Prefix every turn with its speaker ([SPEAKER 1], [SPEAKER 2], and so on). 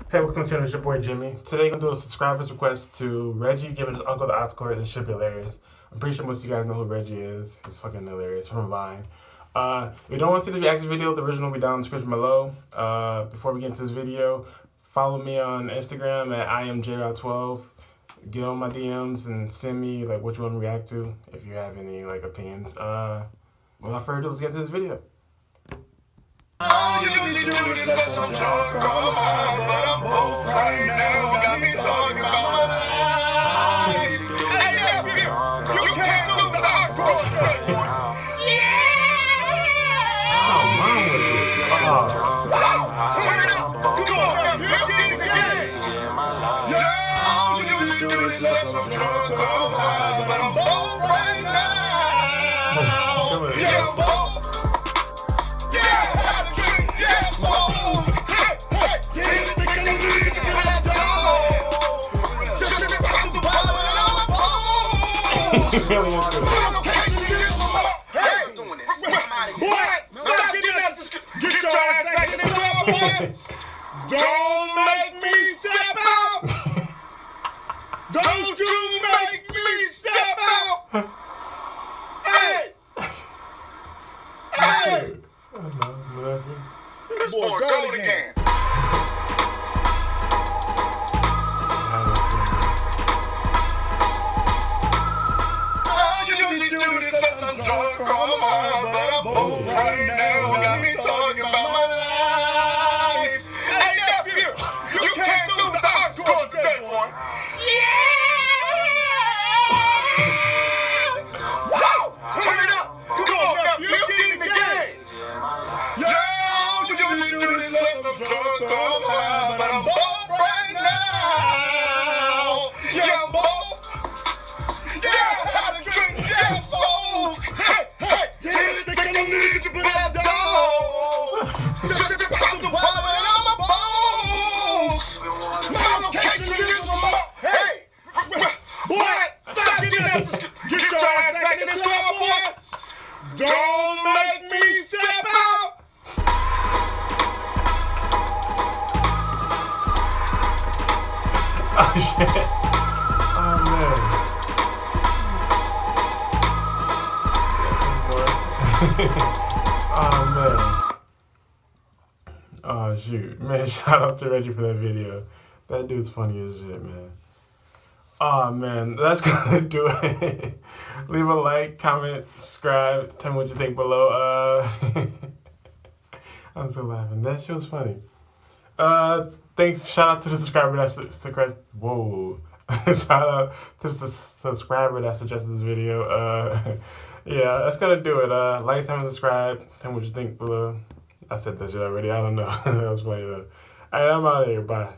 [SPEAKER 1] Hey, welcome to the channel. It's your boy Jimmy. Today, I'm going to do a subscriber's request to Reggie giving his uncle the Oscar, and it should be hilarious. I'm pretty sure most of you guys know who Reggie is. He's fucking hilarious from Vine. If you don't want to see this reaction video, the original will be down in the description below. Before we get into this video, follow me on Instagram at IamJRoute12. Get on my DMs and send me like what you want to react to if you have any like opinions. Without further ado, let's get to this video.
[SPEAKER 2] I usually do this unless I'm drunk on my mind, but I'm both right now. Got me talking about my life. Hey, nephew, you can't do the awkward thing. Yeah!
[SPEAKER 1] Oh, mom with this.
[SPEAKER 2] Turn it up. Come on, nephew, get in the game. Yeah, I usually do this unless I'm drunk on my mind, but I'm both right now. Yeah, I'm both.
[SPEAKER 1] Really into it.
[SPEAKER 2] Hey, boy, stop getting up. Get your ass back in the car, boy. Don't make me step out. Don't you make me step out. Hey. Hey. This boy gold again. I'm drunk on my mind, but I'm both right now. Got me talking about my life. Hey, nephew, you can't do the awkward today, boy. Yeah! Wow! Turn it up. Come on, nephew, get in the game. Yeah, you usually do this unless I'm drunk on my mind, but I'm both right now. Yeah, I'm both. Yeah, have a drink, yeah, both. Hey, think I don't need to get your blood down. Just about to pop it on my bones. My location is my hey, boy, stop getting up. Get your ass back in this car, boy. Don't make me step out.
[SPEAKER 1] Oh shit. Oh man. Oh man. Oh shoot. Man, shout out to Reggie for that video. That dude's funny as shit, man. Oh man, that's gonna do it. Leave a like, comment, subscribe, tell me what you think below. I'm so laughing. That shit was funny. Thanks, shout out to the subscriber that suggested whoa. Shout out to the subscriber that suggested this video. Yeah, that's gonna do it. Like, comment, subscribe. Tell me what you think below. I said that shit already. I don't know. That was funny though. Alright, I'm out of here. Bye.